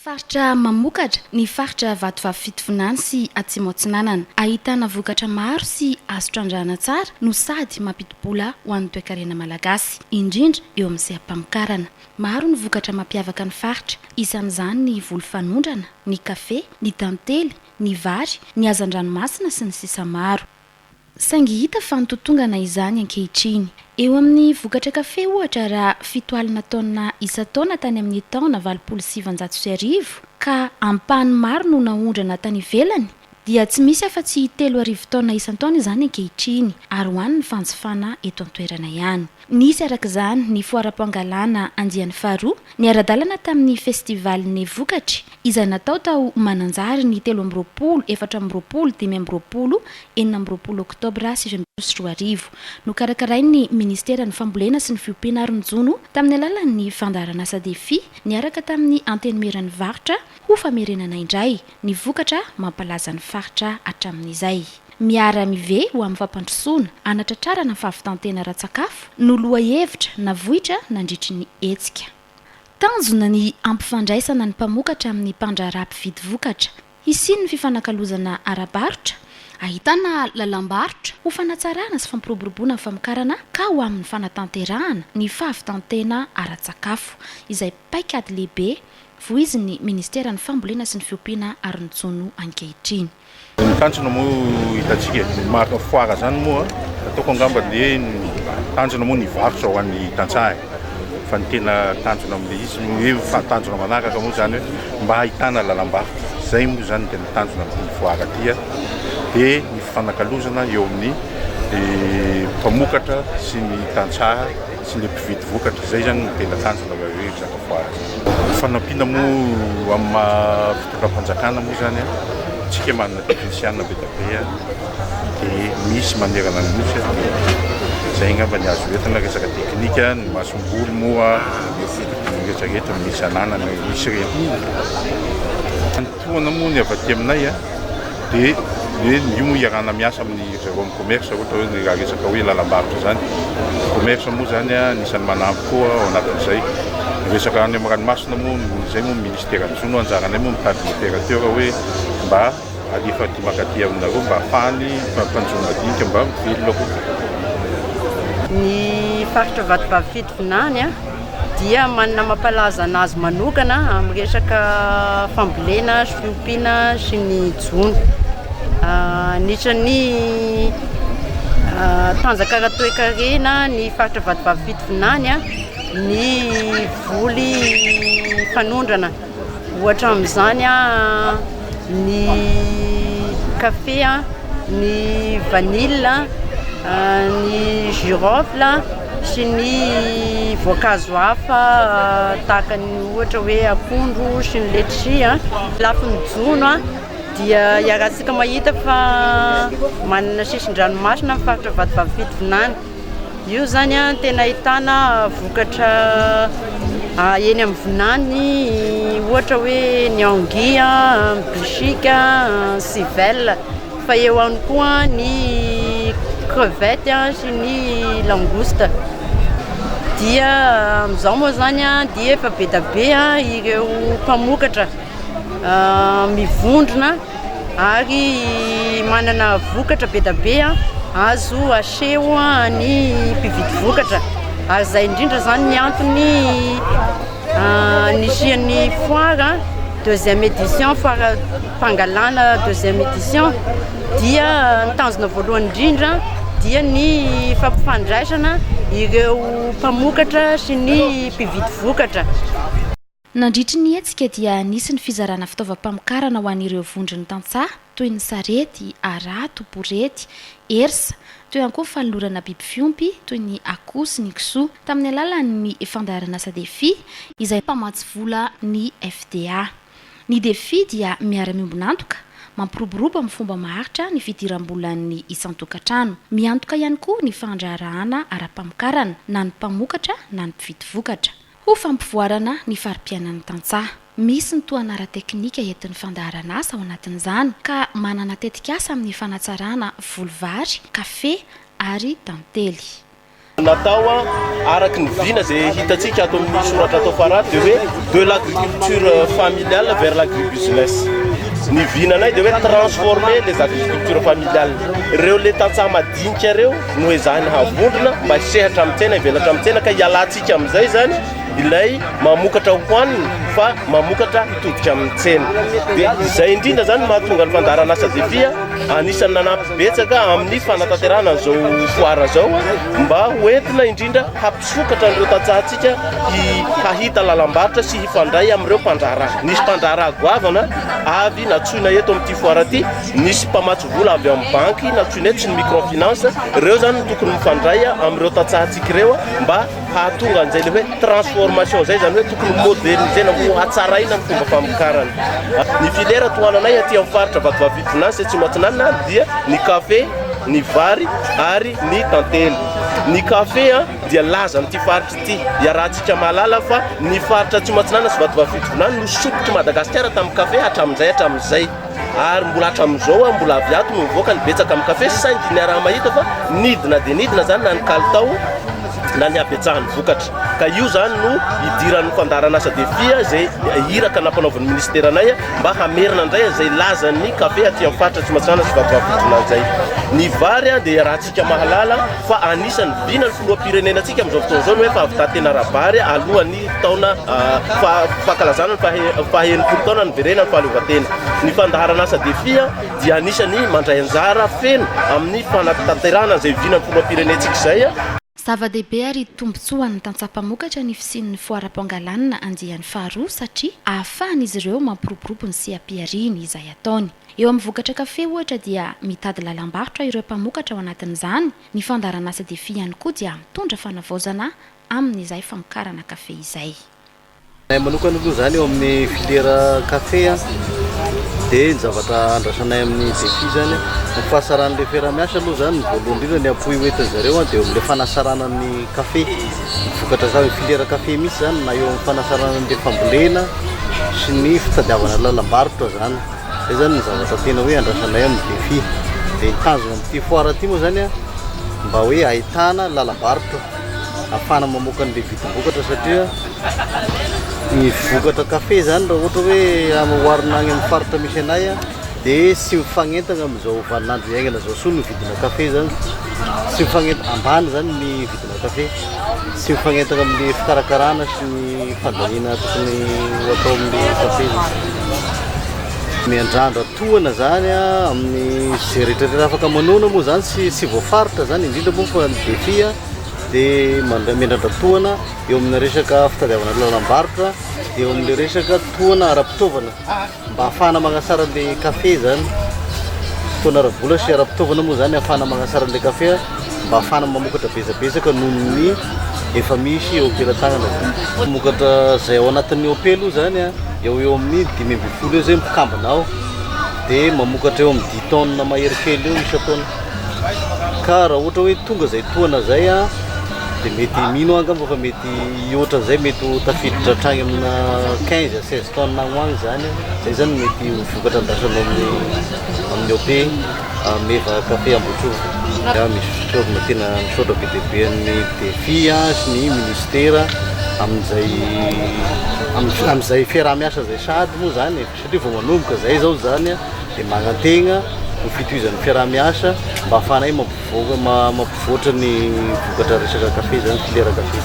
Faritra mamokatra ny faritra vatovavy fitovinany sy atsimo-atsinanana. Ahitana vokatra maro sy azo trandrahana tsara no sady mampidi-bola ho an'ny toe-karena malagasy, indrindra eo amin'izay ampamokarana. Maro ny vokatra mampiavaka ny faritra, isan'izany ny volo fanondrana, ny kafe, ny tantely, ny vary, ny hazan-dranomasina sy ny sisa maro. Saingy hita fa nitotongana izany ankehitriny. Eo amin'ny vokatra kafe ohatra raha 7 taona isa-taona tany amin'ny taona 2750 ka ampahany maro no naondrana tany ivelany, dia tsy misy afa-tsy 3 taona isan-taona izany ankehitriny ary ho an'ny fanjifana eto an-toerana ihany. Nisy arak'izany ny Foara Pangalana andiany faharoa niara-dalana tamin'ny festivalin'ny vokatry izay natao tao mananjary ny 13, 14, 15, 20 oktobra 2024. Nokarakarain'ny Ministeran'ny Fambolena sy ny Fiompiana Aron-Jono tamin'ny alalan'ny fandaharana asa-defy niaraka tamin'ny antenimiran'ny varotra ho famerenana indray ny vokatra mampalaza ny faritra hatramin'izay. Miara mive ho amin'ny fampandrosoana anatratrarana fahavitantena ara-tsakafo no loha hevitra na vohitra nandritry ny hetsika. Tanjona ny ampifandraisana ny mpamokatra amin'ny mpandraharaha mpividy vokatra. Isiny ny fifanakalozana ara-barotra, ahitana lalam-barotra ho fanatsarana sy fampiroboroboana ny famokarana ka ho amin'ny fanatanterahana ny fahavitantena ara-tsakafo izay paikady lehibe voizin'ny Ministeran'ny Fambolena sy ny Fiompiana Aron-Jono ankehitriny. Ny tanjona moa hitantsika marika foara zany moa ataoko angamba dia ny tanjona moa ny varotra ho an'ny tantsaha, fa ny tena tanjona amin'ilay izy hoe tanjona manaraka moa zany hoe mba ahitana lalam-barotra, zay moa zany tena tanjona amin'ny foara dia ny fifanakalozana eo amin'ny mpamokatra sy ny tantsaha sy ny mpividy vokatra, zay zany ny tena tanjona hoe zaka foara. Fanampiana moa amin'ny fitondram-panjakana moa zany tsika manana teknisiana be dia misy manerana ny nosy, zay ngamba ny azo entina resaka teknika, ny masom-bolo moa rehetrarehetra misy ananana misy reny. Antoana moa ny avy aty aminay dia io moa iarana miasa amin'ny zareo amin'ny commerce, ohatra hoe ny raha resaka hoe lalam-barotra zany. Commerce moa zany anisan'ny manampy koa ao anatin'izay. Resaka any amin'ny ranomasina moa zay moa Ministeran'ny Jono anjaranay moa mitady opérateur hoe mba alefa dimakaty aminareo mba ahafahany mpanjono madinika mba mivelona koa. Ny faritra vatovavy fitovinany dia manana mampalaza anazy manokana amin'ny resaka fambolena, fiompiana sy ny jono. Anisan'ny tanjakara toe-karena ny faritra vatovavy fitovinany ny voly fanondrana, ohatra amin'izany ny kafe, ny vanille, ny girofle sy ny voankazo hafa tahaka ny ohatra hoe akondro sy ny letisia. Lafin'ny jono dia iarahantsika mahita fa manana sisin-dranomasina ny faritra vatovavy fitovinany. Io zany tena ahitana vokatra eny amin'ny vinany, ohatra hoe ny anguille, bisika, civelle, fa eo ihany koa ny crevette sy ny langouste. Dia amin'izao moa zany dia efa be da be ireo mpamokatra mivondrona ary manana vokatra be da be azo aseho ny mpividy vokatra. Ary zay indrindra zany ny antony nisian'ny foara 2e édition, Foara Pangalana 2e édition, dia ny tanjona voalohany indrindra dia ny fampifandraisana ireo mpamokatra sy ny mpividy vokatra. Nandritry ny hetsika dia nisy ny fizarana fitaovam-pamokarana ho an'ireo vondron'ny tantsaha toy ny sarety, arato, borety, ersa, toy ihany koa fanolorana biby fiompy toy ny akoho sy ny kisoa tamin'ny alalan'ny fandaharana asa-defy izay mpamatsy vola ny FDA. Ny defy dia miara-miombonantoka mampiroborobo amin'ny fomba maharitra ny fidiram-bolan'ny isan-tokantrano. Miantoka ihany koa ny fandraharahana ara-pamokarana na ny mpamokatra na ny mpividy vokatra ho fampivoarana ny farim-piainan'ny tantsaha. Misy ny toa ara-teknika entin'ny fandaharana asa ao anatin'izany ka manana tetikasa amin'ny fanatsarana volovary, kafe ary tantely. natao araky ny vina zay hitatsika ato amin'ny soratra atao Foara dia hoe de l'agriculture familiale vers l'agribusiness. Ny vinanay dia hoe transformer les agricultures familiales. Ireo le tantsaha madinika ireo no ezahina havondrona mba hisehatra amin'ny tsena, hivelatra amin'ny tsena ka hialantsika amin'izay zany ilay mamokatra hoaniny fa mamokatra hitodika amin'ny tsena. Dia izay indrindra zany mahatonga ny fandaharana asa defia anisany nanampy betsaka amin'ny fanatanterahana an'izao foara zao mba hoentina indrindra hampisokatra an'ireo tantsahantsika hahita lalam-barotra sy hifandray amin'ireo mpandraharaha. Nisy mpandraharaha goavana avy natsoina eto amin'ity foara ity, nisy mpamatsy vola avy amin'ny banky natsoina eto sy ny microfinance. Ireo zany tokony mifandray amin'ireo tantsahantsika ireo mba hahatonga an'izay le hoe transformation zay zany hoe tokony modernisena ho hatsaraina ny fomba famokarana. Ny filiera tohananay aty amin'ny faritra Vatovavy Finance tsy matsinanana dia ny kafe, ny vary ary ny tantely. Ny kafe dia laza n'ity faritra ity, iarahantsika mahalala fa ny faritra tsy matsinanana sy Vatovavy Finance no sokotry Madagasikara tamin'ny kafe hatramin'izay ary mbola hatramin'izao mbola avy ato no mivoaka ny betsaka amin'ny kafe sy saingy ny araha mahita fa nidina dia nidina zany na ny kalitao na ny abetsahany vokatra. Ka io zany no idiran'ny fandaharana asa defia zay iraka nampanaovan'ny ministeranay mba hamerina indray zay lazan'ny kafe aty amin'ny faritra tsy matsinanana sy Vatovavy Finance zay. Ny vary dia rahantsika mahalala fa anisany vina ny filoham-pirenenantsika amin'izao fotoana izao hoe fa avy tantena rabary alohan'ny taona fahakalazana ny faha-enimpolo taona ny verena ny fahaleovantena. Ny fandaharana asa defia dia anisany mandray anjara feno amin'ny fanatanterahana izay vina ny filoham-pirenentsika izay. Zava-dehibe ary tombotsoan'ny tantsaha-mpamokatra ny fisian'ny Foara Pangalana andiany faharoa satria ahafahan'izy ireo mampiroborobo ny seha-piariany izay ataony. Eo amin'ny vokatra kafe ohatra dia mitady lalam-barotra ireo mpamokatra ao anatin'izany. Ny fandaharana asa defia ihany koa dia mitondra fanavaozana amin'izay famokarana kafe izay. Manokana aloha zany eo amin'ny filiera kafe dia ny zavatra andrasanay amin'ny defi zany ny fahasaran'ilay fiarah-miasa aloha zany ny voalohany indrindra ny apoy hoentin' zareo dia amin'ilay fanasarana ny kafe. Ny vokatra zany filiera kafe misy zany na eo amin'ny fanasarana n'ilay fambolena sy ny fitadiavana lalam-barotra zany. Zay zany ny zavatra tena hoe andrasanay amin'ny defi. Dia tanjona amin'ity foara ity moa zany mba hoe ahitana lalam-barotra ahafana mamoaka an'ilay vidim-bokatra satria ny vokatra kafe zany raha ohatra hoe amoharina any amin'ny faritra misy anay dia sy mifagnentana amin'izao vaninandro iainana zao soa ny vidina kafe zany. Sy mifagnentana ambany zany ny vidina kafe, sy mifagnentana amin'ny fikarakarana sy ny fandaniana tokony atao amin'ny kafe. Miandrandra tohana zany amin'ny zay rehetrarehetra afaka manona moa zany sy voafaritra zany indrindra moa fa ny defi dia miandrandra tohana eo amin'ny resaka fitadiavana lalam-barotra, eo amin'ny resaka tohana ara-pitaovana mba ahafahana magnasara an'ilay kafe zany. Tohana ara-bola sy ara-pitaovana moa zany ahafahana magnasara an'ilay kafe mba ahafahana mamokatra betsabetsaka noho ny efa misy eo ampelantagnana. Mamokatra zay ao anatin'ny opelo zany eo amin'ny 5 eo zay mpikambana ao dia mamokatra eo amin'ny 10 tonnes mahery kely eo isa-taona. Ka raha ohatra hoe tonga zay tohana zay dia mety mino angamba fa mety ohatran'izay mety tafiditra hatrany amina 15 à 16 tonnes agny zany. Zay zany mety vokatra andrasana amin'ny OP meva kafe Ambohitrovo. Misy fisaorana tena misaotra be dia be ny defi sy ny ministera amin'izay fiarah-miasa zay sady moa zany satria vao manomboka zay zao zany dia magnantena ny fitohizan'ny fiarah-miasa mba ahafanay mampivoatra ny vokatra resaka kafe zany filiera kafe.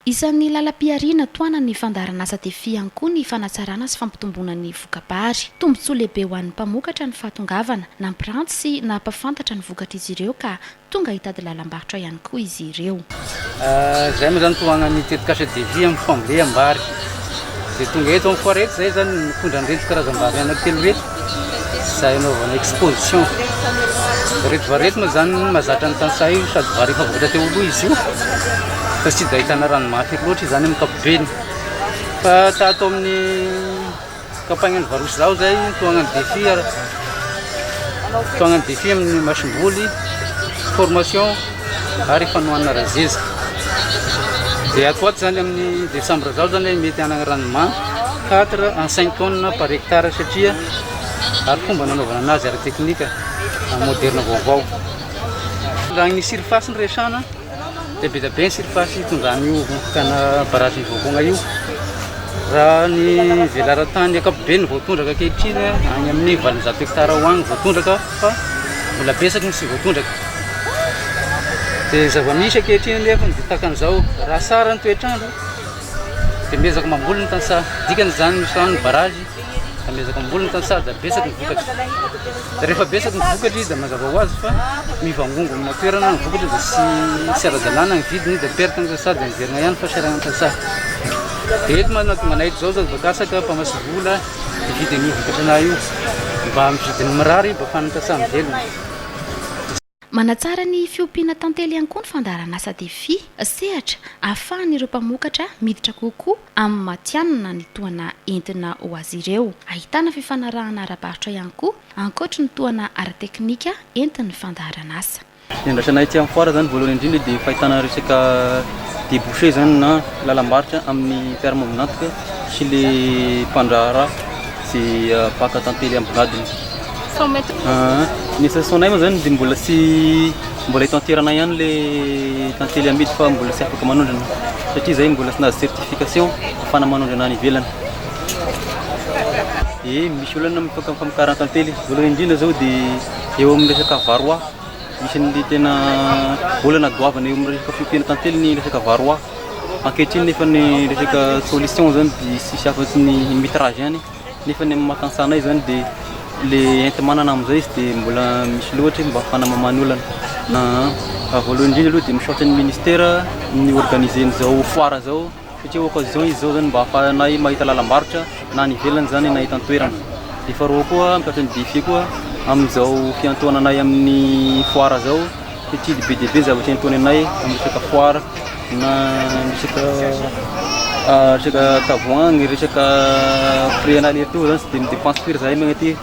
Isan'ny lalam-piariana toana ny fandaharana asa defia ihany koa ny fanatsarana sy fampitomboana ny vokabary. Tombotsoa lehibe ho an'ny mpamokatra ny fahatongavana na mpiranty sy na mpafantatra ny vokatra izy ireo ka tonga hitady lalam-barotra ihany koa izy ireo. Zay moa zany tohana mitetika asa defia amin'ny fambolea ambary. Dia tonga eto amin'ny foara eto zay zany mitondra an'ireto karazam-bary anankitelo reto izay anaovana exposition. Reto vareto moa zany mahazatra ny tantsaha io sady vary efa vokatra teo aloha izy io fa tsy dia ahitana ranomasy loatra izany amin'ny kapobeny. Fa tato amin'ny kampagnany varosy zao zay tohagnany defi amin'ny masim-boly, formation ary fanohanana razezika. Dia ato ato zany amin'ny desambra zao zany mety hanana rendement 4 à 5 tonnes par hectare satria ary fomba nanaovana anazy ara teknika moderna vaovao. tondragny surface ny resana dia be dia be ny surface tondragny io kana barrage voakogna io raha ny velaran-tany akapobe ny voatondraka ankehitriny agny amin'ny 20 hectara ho agny voatondraka fa mbola besaky ny sy voatondraka dia zava-misy ankehitriny nefa miditaka an'izao raha sara ny toetrandro dia miezaka mamboly ny tansaha dikany zany misy rano ny barrage da miezaka mamboly ny tansaha da besaky ny vokatra da rehefa besaky ny vokatra izy da mazava ho azy fa mivangongo amina toerana ny vokatra da sy ara-dalàna ny vidiny da perte ny tansaha da miverina ihany fa serana ny tansaha dia eto manaito zao zao bakasaka mpamasy vola vidin'io vokatra na io mba amin'ny vidiny mirary mba afahany tansaha mivelona. Manatsara ny fiompiana tantely ihany koa ny fandaharan'asa defia sehatra ahafahan'ireo mpamokatra miditra kokoa amin'ny matianina ny toana entina ho azy ireo. Ahitana fifanarahana ara-barotra ihany koa ankoatra ny toana ara-teknika entin'ny fandaharan'asa. Ny andrasanay ty amin'ny Foara zany voalohany indrindra dia fahitana resaka débouché zany na lalam-barotra amin'ny ferme amin'antoka sy le mpandrahara sy paka tantely amin'ny gadiny. Ny saisonnay moa zany dia mbola itenterana ihany le tantely amidy fa mbola sy afaka manondrana satria zay mbola sy nahazo certification afana manondrana any ivelany. Misy olana mifamokarana tantely voalohany indrindra zao dia eo amin'ny resaka faharoa misy ny tena olana doavana eo amin'ny resaka fiompiana tantely ny resaka faharoa ankehitriny nefa ny resaka solution zany dia sisy afa-tsy ny mitrage ihany nefa ny amin'ny matansanay zany dia le enti-manana amin'izay izy dia mbola misy loatra mba afana mamany olana. Voalohany indrindra aloha dia misaotra ny ministera ny organiser n'izao foara zao satria occasion izy zao zany mba ahafahanay mahita lalam-barotra na ny ivelany zany na hita an-toerana. Dia faharoa koa misaotra ny défi koa amin'izao fiantohananay amin'ny foara zao satria be dia be zavatra antohananay amin'ny resaka foara na resaka tavoahangy resaka prix analer to zany sy dia midépense firy zahay magnaty